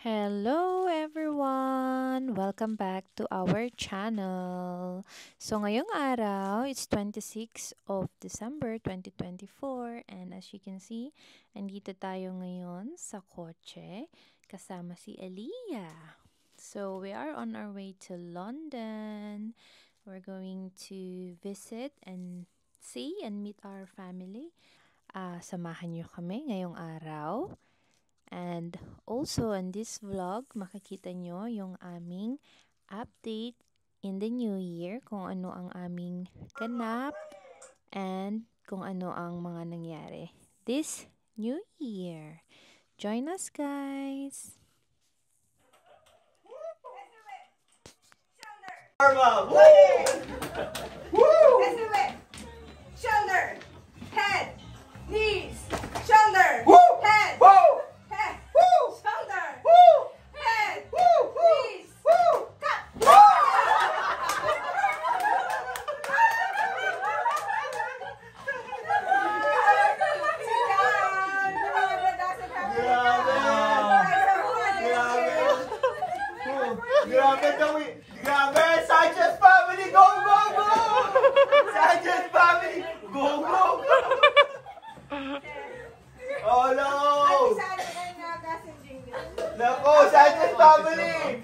Hello everyone! Welcome back to our channel. So ngayong araw, it's 26 of December 2024 and as you can see, andito tayo ngayon sa kotse kasama si Aliyah. So we are on our way to London. We're going to visit and see and meet our family. Samahan niyo kami ngayong araw. And also in this vlog, makikita nyo yung aming update in the new year, kung ano ang aming ganap and kung ano ang mga nangyari this new year. Join us, guys! Woo! Shoulder, head, knees, shoulder, head, head, shoulder, head, knees, cut. Grabe! Sanchez family, go, go, go! Sanchez family, go, go! Oh no! Nako, Sanchez family!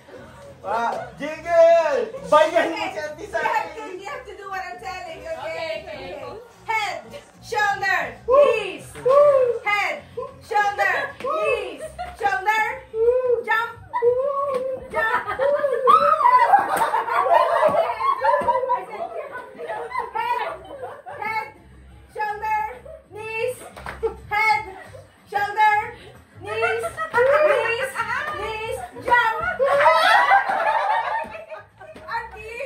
Jingle! Bayan mo si Auntie Sandy! You have to do what I'm telling, okay? Head, shoulder, knees, head, shoulder, knees, shoulder, jump, jump. Head, shoulder, knees, head, shoulder, knees, knees, jump.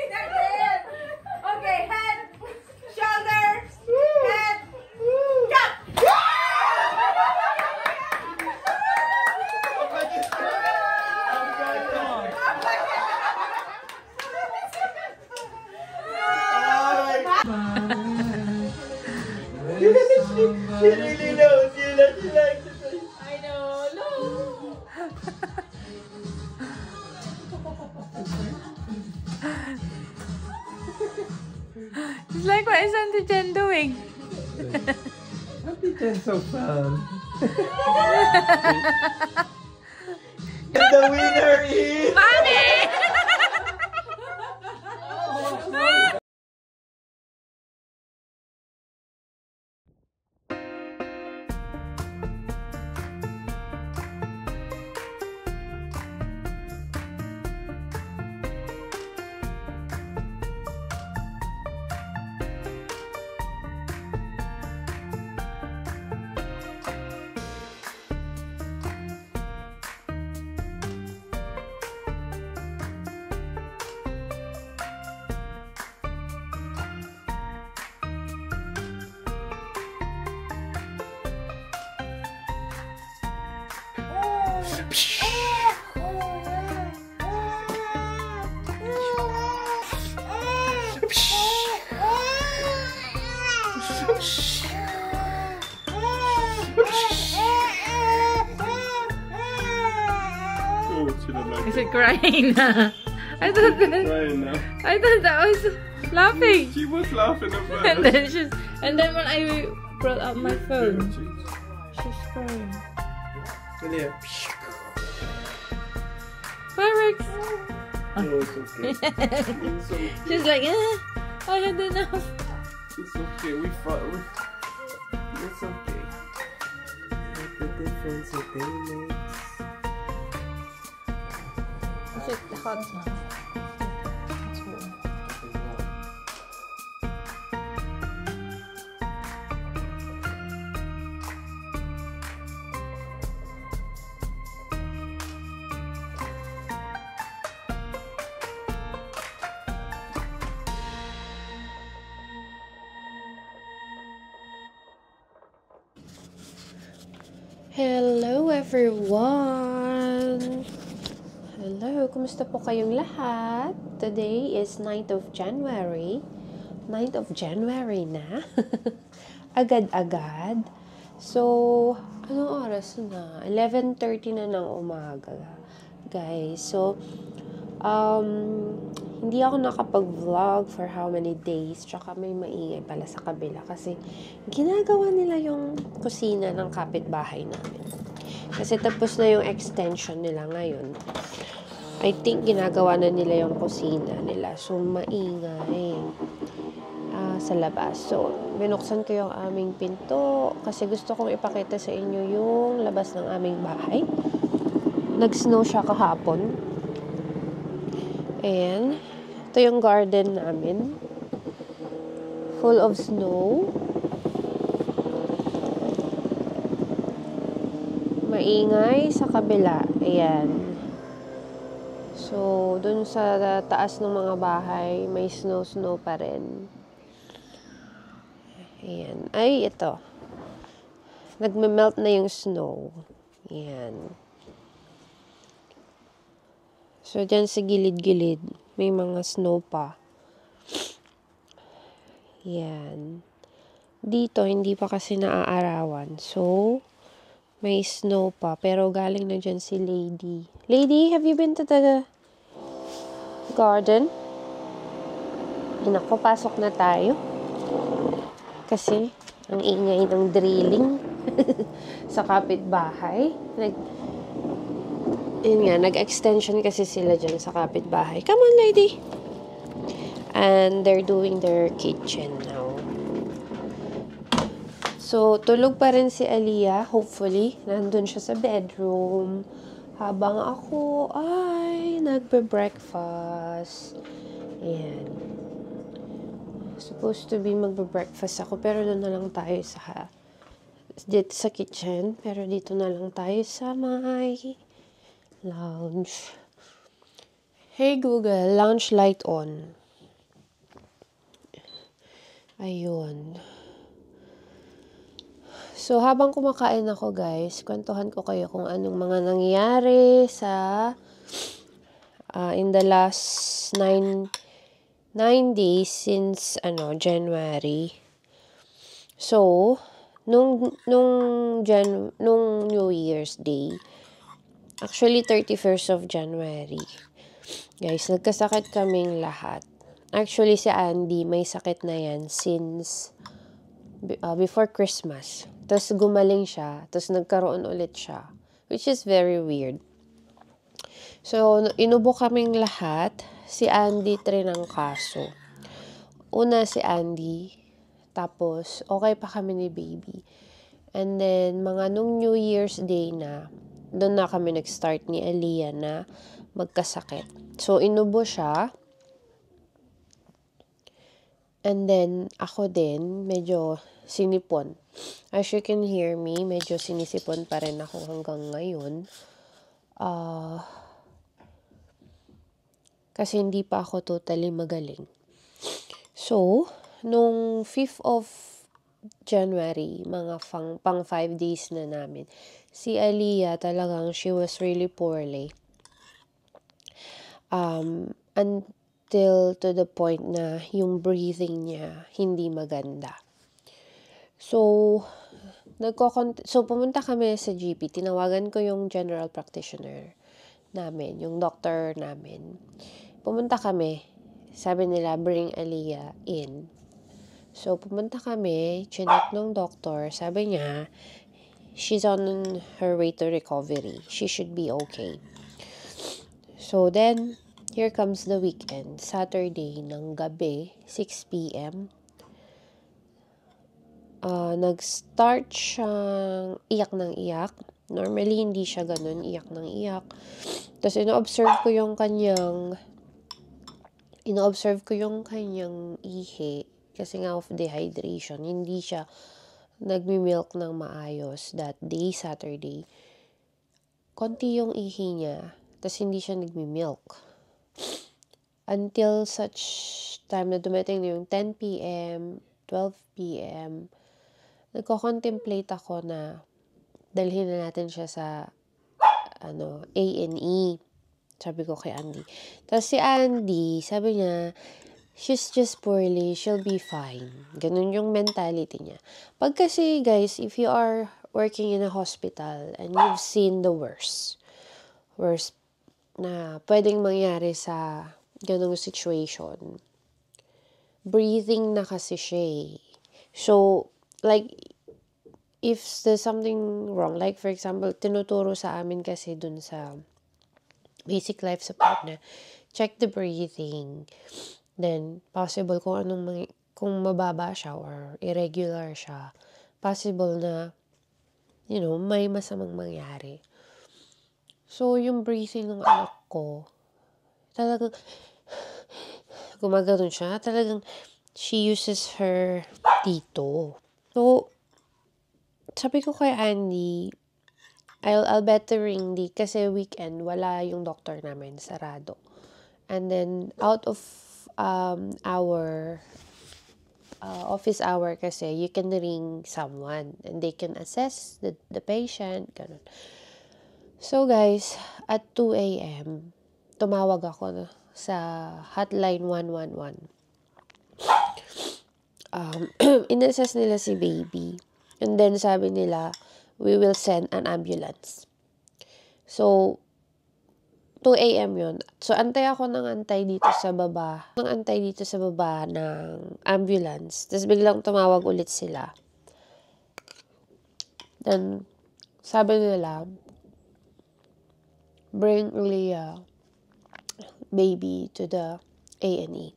Again. Okay, head, shoulder, head, jump. She really knows. She likes it. I know, no. It's like, what is Auntie Jen doing? Auntie Jen's so proud. And the winner is... Mommy! Is it crying? I thought that was laughing. She was laughing at And first. then when I brought out my phone, she's crying. Yeah. Fireworks! Oh, it's okay. It's okay. She's like, I had enough. It's okay. We fought. It's okay. What the difference a day makes. Is it hot now? It's warm. Hello everyone! Hello, kumusta po kayong lahat? Today is 9th of January. 9th of January na. Agad-agad. So, anong oras na? 11:30 na ng umaga, guys. So, hindi ako nakapag-vlog for how many days. Tsaka may maingay pala sa kabila kasi ginagawa nila yung kusina ng kapitbahay namin. Kasi tapos na yung extension nila ngayon. I think ginagawa na nila yung kusina nila. So, maingay sa labas. So, binuksan ko yung aming pinto kasi gusto kong ipakita sa inyo yung labas ng aming bahay. Nag-snow siya kahapon. And, ito yung garden namin. Full of snow. Maingay sa kabila. Ayan. So, dun sa taas ng mga bahay, may snow pa rin. Ayan. Ay, ito. Nagme-melt na yung snow. Ayan. So, dyan sa gilid-gilid, may mga snow pa. Ayan. Dito, hindi pa kasi naaarawan. So, may snow pa. Pero galing na dyan si Lady. Lady, have you been to the garden? Inako, pasok na tayo. Kasi, ang ingay ng drilling sa kapitbahay. Nag-extension kasi sila dyan sa kapitbahay. Come on, lady! And they're doing their kitchen now. So, tulog pa rin si Aliyah, hopefully. Nandun siya sa bedroom. Habang ako ay nagbe-breakfast. Ayan. Supposed to be magbe-breakfast ako, pero doon na lang tayo dito sa kitchen. Pero dito na lang tayo sa my lounge. Hey Google, lounge light on. Ayun. So, habang kumakain ako, guys, kwentuhan ko kayo kung anong mga nangyari in the last 9 days since January. So, nung New Year's Day, actually 31st of January, guys, nagkasakit kaming lahat. Actually, si Andy, may sakit na yan since before Christmas. Tapos gumaling siya, tapos nagkaroon ulit siya, which is very weird. So, inubo kaming lahat. Si Andy ng kaso. Una si Andy, tapos okay pa kami ni baby. And then, mga nung New Year's Day na, doon na kami nag-start ni Aliyah na magkasakit. So, inubo siya. And then, ako din, medyo sinipon. As you can hear me, medyo sinisipon pa rin ako hanggang ngayon. Kasi hindi pa ako totally magaling. So, nung 5th of January, mga pang 5 days na namin, si Aliyah talagang she was really poorly. Until to the point na yung breathing niya hindi maganda. So, pumunta kami sa GP. Tinawagan ko yung general practitioner namin, yung doctor namin. Pumunta kami. Sabi nila, bring Aliyah in. So, pumunta kami, chinek ng doctor. Sabi niya, she's on her way to recovery. She should be okay. So, then, here comes the weekend. Saturday ng gabi, 6 p.m. Nag-start siyang iyak ng iyak. Normally, hindi siya ganun, iyak ng iyak. Tapos, ino-observe ko yung kanyang ihi kasi nga of dehydration. Hindi siya nagmi-milk ng maayos that day, Saturday. Konti yung ihi niya, tapos hindi siya nagmi-milk. Until such time na dumating na yung 10 p.m., 12 p.m., nagko-contemplate ako na dalhin na natin siya sa A&E. Sabi ko kay Andy. Tapos si Andy, sabi niya, she's just poorly, she'll be fine. Ganun yung mentality niya. Pag kasi, guys, if you are working in a hospital and you've seen the worst na pwedeng mangyari sa ganung situation, breathing na kasi siya eh. So, like, if there's something wrong, like for example, tinuturo sa amin kasi dun sa basic life support na check the breathing, then possible kung mababa siya or irregular siya, possible na, may masamang mangyari. So, yung breathing ng anak ko, talagang, gumagano'n siya, talagang, she uses her dito. So, sabi ko kay Andy, I'll better ring kasi weekend, wala yung doctor namin, sarado. And then, out of our office hour kasi, you can ring someone and they can assess the patient, ganun. So guys, at 2 a.m., tumawag ako sa hotline 111. In-assess nila si baby. And then sabi nila, we will send an ambulance. So, 2 a.m. yun. So, antay dito sa baba ng ambulance. Tapos biglang tumawag ulit sila. Then, sabi nila, bring Leah baby to the A&E.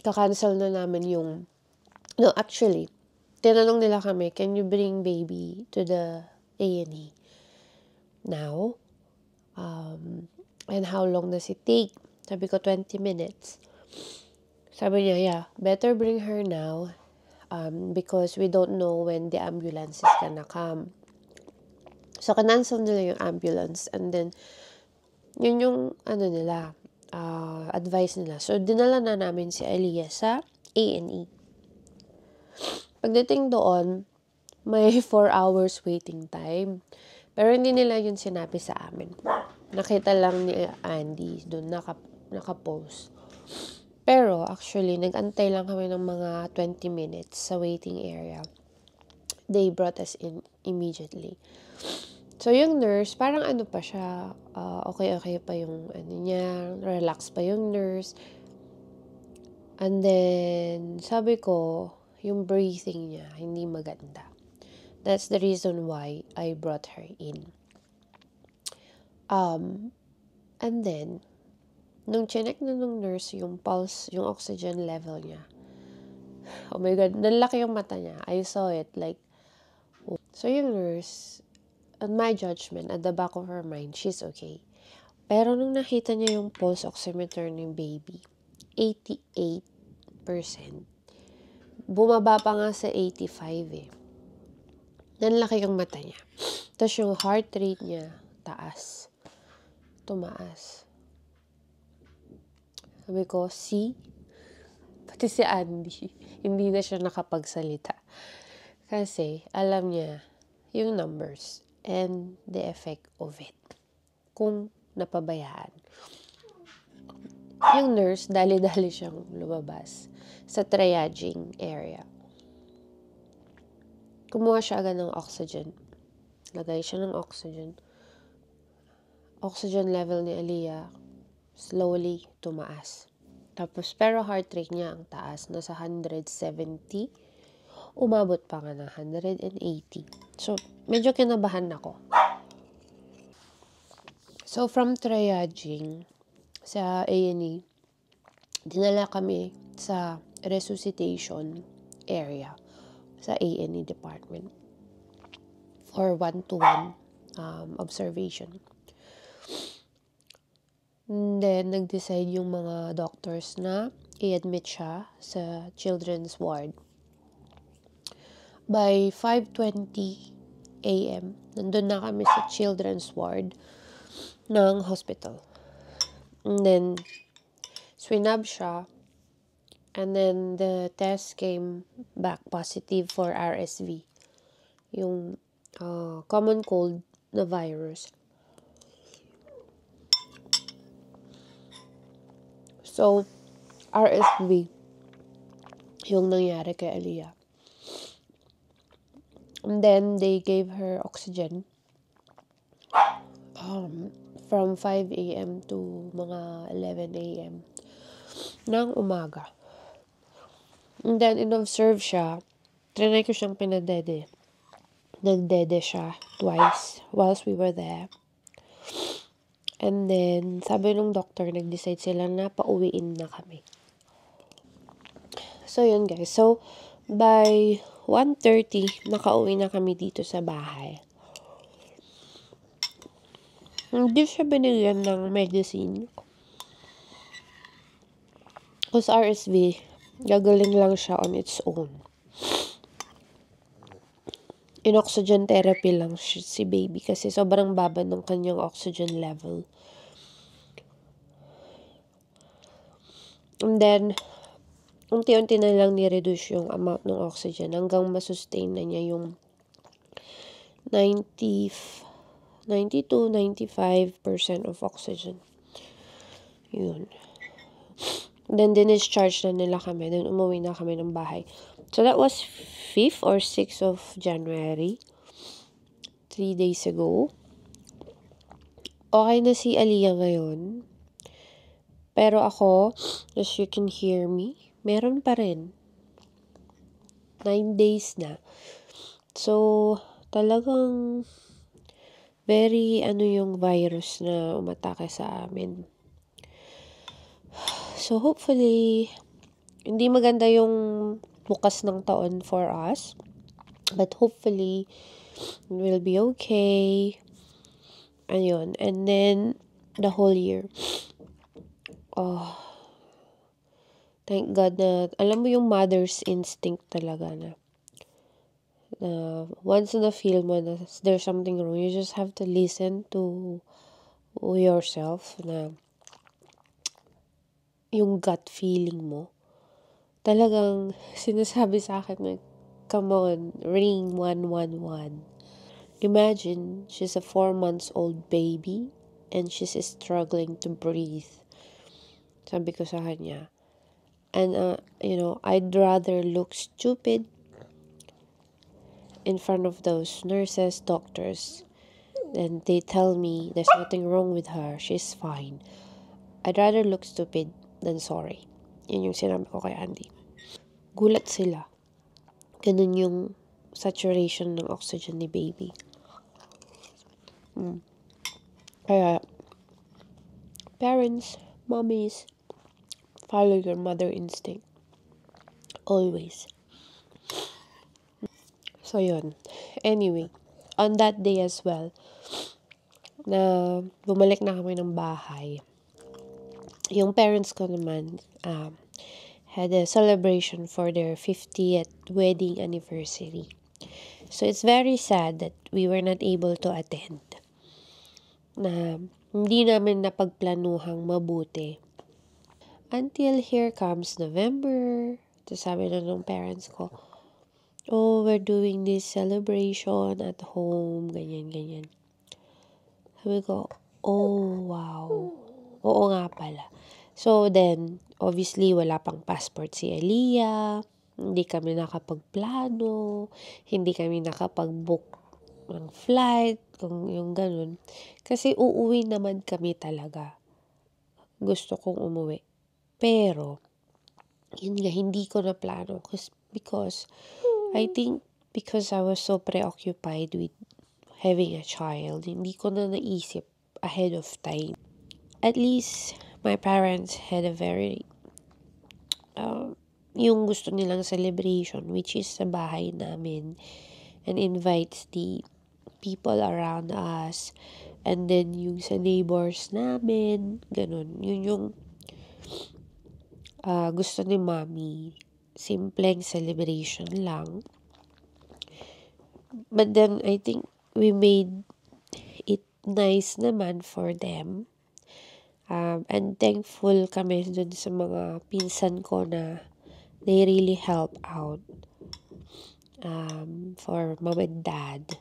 Kakancel na namin no, actually, tinanong nila kami, can you bring baby to the A&E now? And how long does it take? Sabi ko, 20 minutes. Sabi niya, yeah, better bring her now because we don't know when the ambulance is gonna come. So, kanansel nila yung ambulance and then, yun yung, advice nila. So, dinala na namin si Aliyah sa A&E. Pagdating doon, may 4 hours waiting time. Pero hindi nila yun sinabi sa amin. Nakita lang ni Andy doon naka-post. Pero actually, nag-antay lang kami ng mga 20 minutes sa waiting area. They brought us in immediately. So, yung nurse, parang pa siya, okay pa yung niya, relax pa yung nurse. And then, sabi ko, yung breathing niya, hindi maganda. That's the reason why I brought her in. And then, nung chinek na nung nurse yung pulse, yung oxygen level niya, oh my God, nalaki yung mata niya. I saw it, like, oh. So yung nurse, on my judgment, at the back of her mind, she's okay. Pero nung nakita niya yung pulse oximeter ng baby, 88%. Bumaba pa nga sa 85 eh. Nanlaki yung mata niya. Tapos yung heart rate niya, taas. Tumaas. Sabi ko, see? Pati si Andy, hindi na siya nakapagsalita. Kasi, alam niya yung numbers and the effect of it. Kung napabayaan. Yung nurse, dali-dali siyang lumabas sa triaging area. Kumuha siya agad ng oxygen. Lagay siya ng oxygen. Oxygen level ni Aliyah slowly tumaas. Tapos, pero heart rate niya ang taas. Nasa 170. Umabot pa nga ng 180. So, medyo kinabahan ako. So, from triaging sa A&E, dinala kami sa resuscitation area sa A&E department for 1-to-1 observation. And then, nag-decide yung mga doctors na i-admit siya sa children's ward. By 5:20 a.m., nandun na kami sa children's ward ng hospital. And then, swinab siya. And then, the test came back positive for RSV. Yung common cold na virus. So, RSV yung nangyari kay Aliyah. And then, they gave her oxygen from 5 a.m. to mga 11 a.m. ng umaga. And then, in-observe siya. Trinay ko siyang pinadede. Nagdede siya twice whilst we were there. And then, sabi nung doctor, nag-decide sila na pauwiin na kami. So, yun guys. So, by 1:30, nakauwi na kami dito sa bahay. Hindi siya binigyan ng medicine. Kasi RSV, gagaling lang siya on its own. In-oxygen therapy lang si baby kasi sobrang baba ng kanyang oxygen level. And then, unti-unti na lang ni-reduce yung amount ng oxygen hanggang masustain na niya yung 92-95% of oxygen. Yun. Then, discharge na nila kami. Then, umuwi na kami ng bahay. So, that was 5th or 6th of January. 3 days ago. Okay na si Aliyah ngayon. Pero ako, as you can hear me, meron pa rin. 9 days na. So, talagang very yung virus na umatake sa amin. So, hopefully, hindi maganda yung bukas ng taon for us. But hopefully, we'll be okay. Ayun. And then, the whole year. Oh, thank God na, alam mo yung mother's instinct talaga na once na feel mo na there's something wrong, you just have to listen to yourself na yung gut feeling mo. Talagang sinasabi sa akin na, come on, ring 111. Imagine, she's a 4 months old baby and she's struggling to breathe. Sabi ko sa kanya. And, I'd rather look stupid in front of those nurses, doctors, and they tell me there's nothing wrong with her, she's fine. I'd rather look stupid than sorry. Yun yung sinabi ko kay Andy. Gulat sila. Ganun yung saturation ng oxygen ni baby. Kaya, parents, mommies, follow your mother instinct. Always. So, yun. Anyway, on that day as well, na bumalik na kami ng bahay, yung parents ko naman had a celebration for their 50th wedding anniversary. So, it's very sad that we were not able to attend. Na hindi namin napagplanuhang mabuti. Until here comes November. Tapos sabi na ng parents ko, oh, we're doing this celebration at home, ganyan. Sabi ko, oh, wow. Oo nga pala. So then, obviously, wala pang passport si Aliyah. Hindi kami nakapagplano. Hindi kami nakapag-book ng flight. Kung yung ganun. Kasi uuwi naman kami talaga. Gusto kong umuwi. Pero, yun nga, hindi ko na plano. Because I think because I was so preoccupied with having a child, hindi ko na naisip ahead of time. At least, my parents had a very, yung gusto nilang celebration, which is sa bahay namin, and invites the people around us, and then yung sa neighbors namin, ganun. Yun yung gusto ni mommy. Simpleng celebration lang. But then, I think we made it nice naman for them. And thankful kami dun sa mga pinsan ko na they really help out for mom and dad.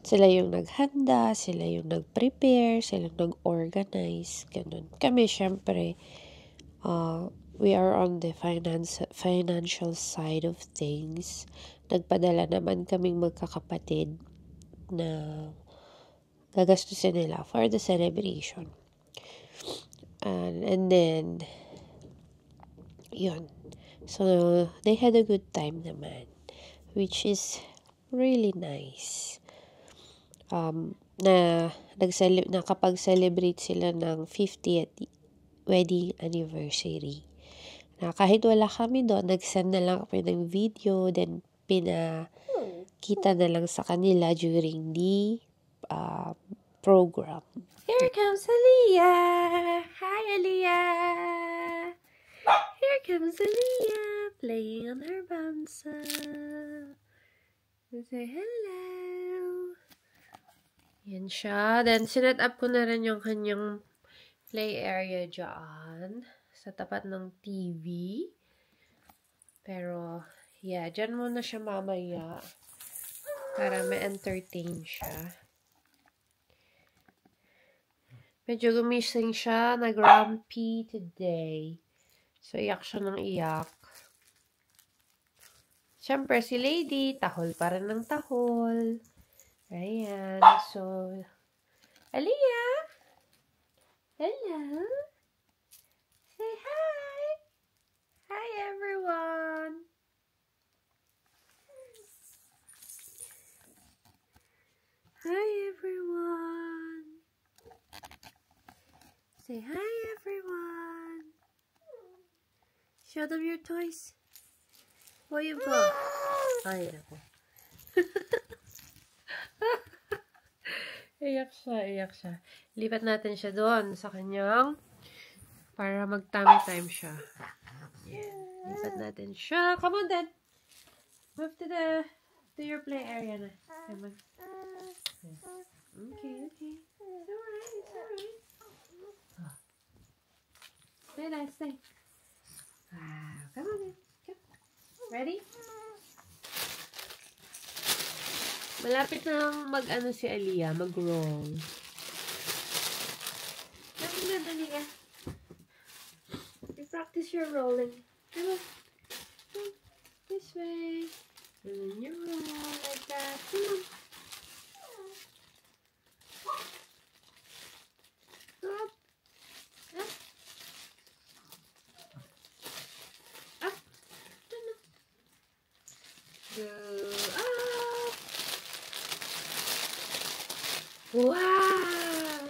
Sila yung naghanda, sila yung nag-prepare, sila yung nag-organize, ganun. Kami, syempre, we are on the financial side of things. Nagpadala naman kaming magkakapatid na gagastusin nila for the celebration. And then, yun. So, they had a good time naman, which is really nice. Nakapag-celebrate sila ng 50th wedding anniversary. Na kahit wala kami doon, nag-send na lang kami ng video, then pinakita na lang sa kanila during the program. Here comes Aliyah. Hi, Aliyah. Here comes Aliyah playing on her bouncer. Say hello. Yan siya. Then, sinet up ko na rin yung kanyang play area dyan sa tapat ng TV. Pero, yeah, dyan muna siya mamaya para ma-entertain siya. Medyo gumising siya, nag-grumpy today. So, iyak siya ng iyak. Siyempre, si Lady, tahol pa rin ng tahol. Ayan. So, Aliyah! Hello! Say hi! Hi, everyone! Hi, everyone! Say hi, everyone! Show them your toys. What you got? Ay, ako. Iyak siya. Lipat natin siya doon sa kanyang para mag-tummy time siya. Yeah. Lipat natin siya. Come on, Dad. Move to your play area na. Come on. Okay. It's alright. Stay. Wow. Come on, Dad. Come. Ready? Malapit na mag-ano si Aliyah, mag-roll. Come on, Aliyah. You practice your rolling. Come on. This way. And then you roll like that. Come on. Up. Up. Go up. Wow!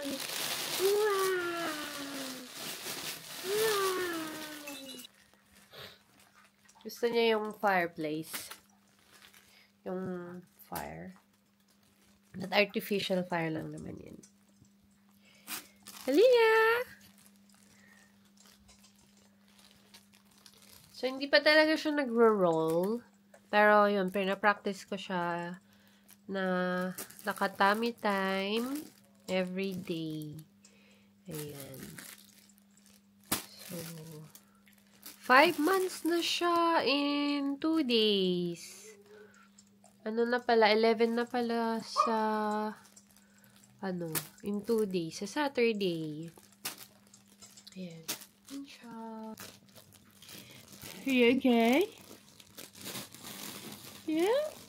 Gusto niya yung fireplace. Yung fire. That artificial fire lang naman yun. Aliyah! So, hindi pa talaga siya nagro-roll. Pero, yun, pinapractice ko siya na naka-tummy time every day. Ayan. So, 5 months na siya in 2 days. Ano na pala, 11 na pala sa in 2 days. Sa Saturday. Ayan. Ayan siya. Are you okay? Yeah?